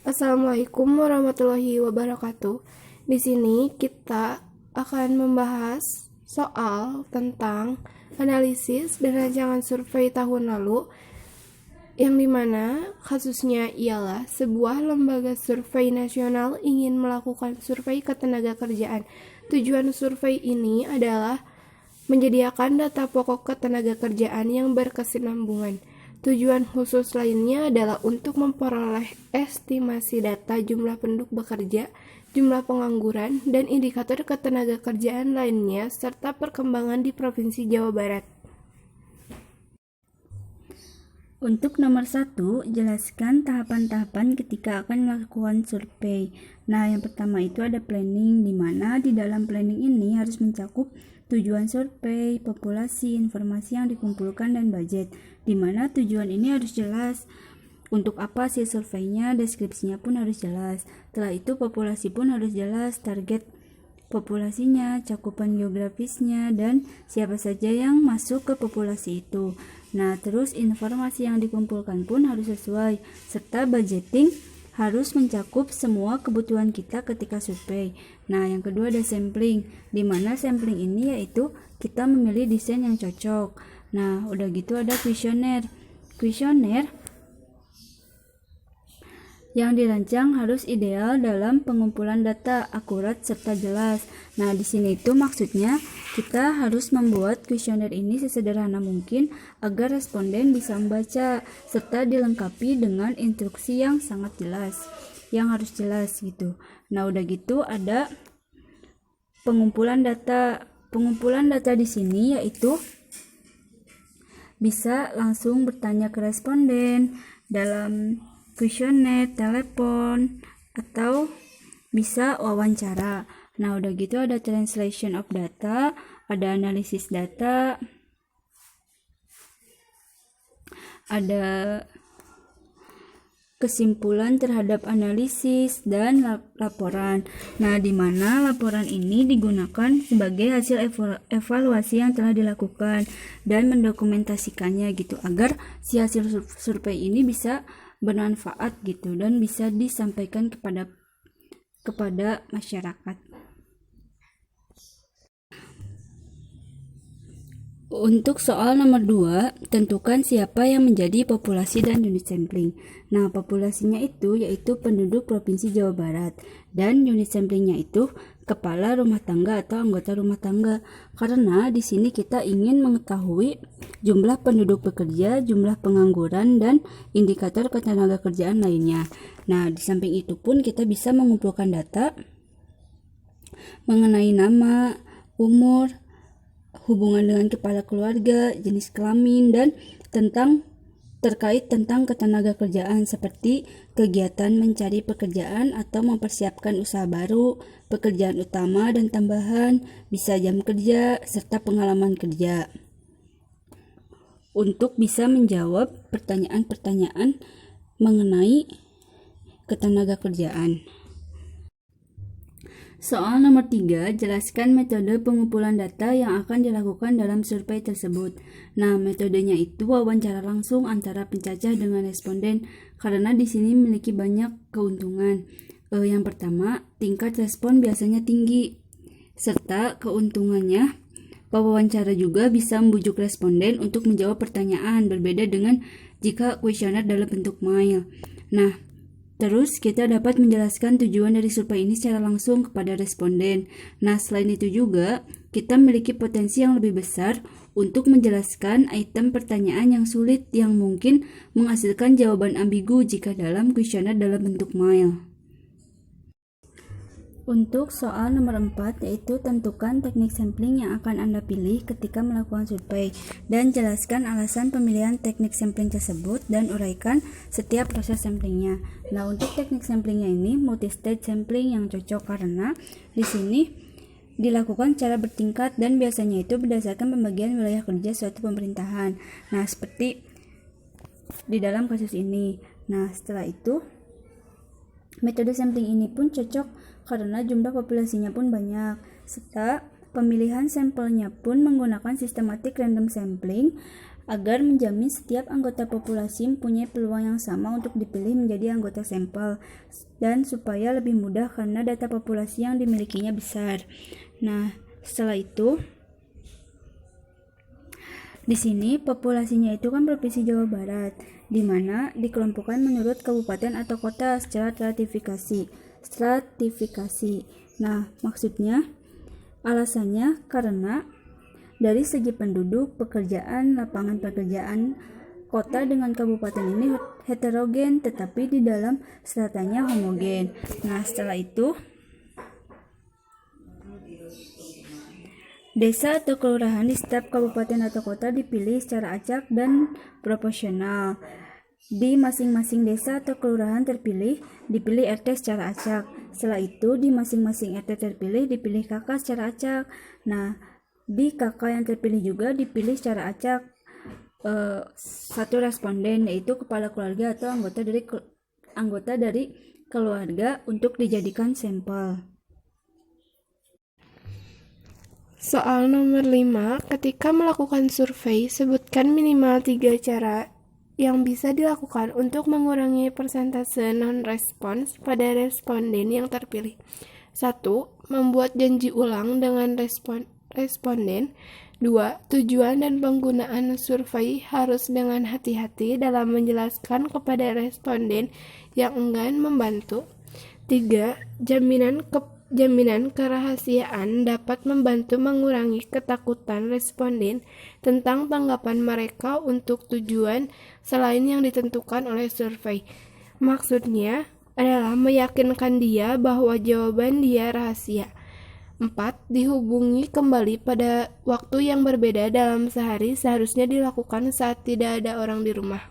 Assalamualaikum warahmatullahi wabarakatuh. Di sini kita akan membahas soal tentang analisis dan rancangan survei tahun lalu, yang dimana kasusnya ialah sebuah lembaga survei nasional ingin melakukan survei ketenagakerjaan. Tujuan survei ini adalah menyediakan data pokok ketenagakerjaan yang berkesinambungan. Tujuan khusus lainnya adalah untuk memperoleh estimasi data jumlah penduduk bekerja, jumlah pengangguran, dan indikator ketenagakerjaan lainnya, serta perkembangan di Provinsi Jawa Barat. Untuk nomor 1, jelaskan tahapan-tahapan ketika akan melakukan survei. Nah, yang pertama itu ada planning, di mana di dalam planning ini harus mencakup tujuan survei, populasi, informasi yang dikumpulkan, dan budget. Di mana tujuan ini harus jelas. Untuk apa sih surveinya, deskripsinya pun harus jelas. Setelah itu populasi pun harus jelas, target populasinya, cakupan geografisnya, dan siapa saja yang masuk ke populasi itu. Nah, terus informasi yang dikumpulkan pun harus sesuai, serta budgeting harus mencakup semua kebutuhan kita ketika survei. Nah, yang kedua ada sampling, di mana sampling ini yaitu kita memilih desain yang cocok. Nah, udah gitu ada kuesioner. Kuesioner yang dirancang harus ideal dalam pengumpulan data, akurat serta jelas. Nah, di sini itu maksudnya kita harus membuat kuesioner ini sesederhana mungkin agar responden bisa membaca, serta dilengkapi dengan instruksi yang sangat jelas, yang harus jelas gitu. Nah, udah gitu ada pengumpulan data. Pengumpulan data di sini yaitu bisa langsung bertanya ke responden dalam kuesioner, telepon, atau bisa wawancara. Nah, udah gitu ada translation of data, ada analisis data, ada kesimpulan terhadap analisis, dan laporan. Nah, di mana laporan ini digunakan sebagai hasil evaluasi yang telah dilakukan dan mendokumentasikannya gitu, agar si hasil survei ini bisa bermanfaat gitu dan bisa disampaikan kepada masyarakat. Untuk soal nomor 2, tentukan siapa yang menjadi populasi dan unit sampling. Nah, populasinya itu yaitu penduduk Provinsi Jawa Barat, dan unit samplingnya itu kepala rumah tangga atau anggota rumah tangga. Karena di sini kita ingin mengetahui jumlah penduduk bekerja, jumlah pengangguran, dan indikator ketenagakerjaan lainnya. Nah, di samping itu pun kita bisa mengumpulkan data mengenai nama, umur, hubungan dengan kepala keluarga, jenis kelamin, dan terkait tentang ketenagakerjaan seperti kegiatan mencari pekerjaan atau mempersiapkan usaha baru, pekerjaan utama dan tambahan, bisa jam kerja, serta pengalaman kerja. Untuk bisa menjawab pertanyaan-pertanyaan mengenai ketenagakerjaan. Soal nomor 3, jelaskan metode pengumpulan data yang akan dilakukan dalam survei tersebut. Nah, metodenya itu wawancara langsung antara pencacah dengan responden, karena di sini memiliki banyak keuntungan. Yang pertama, tingkat respon biasanya tinggi, serta keuntungannya pewawancara juga bisa membujuk responden untuk menjawab pertanyaan, berbeda dengan jika kuesioner dalam bentuk mail. Nah, terus kita dapat menjelaskan tujuan dari survei ini secara langsung kepada responden. Nah, selain itu juga kita memiliki potensi yang lebih besar untuk menjelaskan item pertanyaan yang sulit yang mungkin menghasilkan jawaban ambigu jika dalam kuesioner dalam bentuk mail. Untuk soal nomor 4, yaitu tentukan teknik sampling yang akan Anda pilih ketika melakukan survei, dan jelaskan alasan pemilihan teknik sampling tersebut dan uraikan setiap proses samplingnya. Nah, untuk teknik samplingnya ini multi-stage sampling yang cocok karena di sini dilakukan secara bertingkat dan biasanya itu berdasarkan pembagian wilayah kerja suatu pemerintahan. Nah, seperti di dalam kasus ini. Nah, setelah itu metode sampling ini pun cocok karena jumlah populasinya pun banyak, serta pemilihan sampelnya pun menggunakan sistematik random sampling agar menjamin setiap anggota populasi mempunyai peluang yang sama untuk dipilih menjadi anggota sampel, dan supaya lebih mudah karena data populasi yang dimilikinya besar. Nah, setelah itu di sini populasinya itu kan Provinsi Jawa Barat, di mana dikelompokkan menurut kabupaten atau kota secara stratifikasi. Nah, maksudnya alasannya karena dari segi penduduk, pekerjaan, lapangan pekerjaan, kota dengan kabupaten ini heterogen tetapi di dalam stratanya homogen. Nah, setelah itu desa atau kelurahan di setiap kabupaten atau kota dipilih secara acak dan proporsional. Di masing-masing desa atau kelurahan dipilih RT secara acak. Setelah itu di masing-masing RT dipilih kakak secara acak. Nah, di kakak yang terpilih juga dipilih secara acak satu responden, yaitu kepala keluarga atau anggota dari keluarga untuk dijadikan sampel. Soal nomor 5, ketika melakukan survei, sebutkan minimal 3 cara yang bisa dilakukan untuk mengurangi persentase non-respons pada responden yang terpilih. 1. Membuat janji ulang dengan responden. 2. Tujuan dan penggunaan survei harus dengan hati-hati dalam menjelaskan kepada responden yang enggan membantu. 3. Jaminan kerahasiaan dapat membantu mengurangi ketakutan responden tentang tanggapan mereka untuk tujuan selain yang ditentukan oleh survei. Maksudnya adalah meyakinkan dia bahwa jawaban dia rahasia. 4. Dihubungi kembali pada waktu yang berbeda dalam sehari, seharusnya dilakukan saat tidak ada orang di rumah.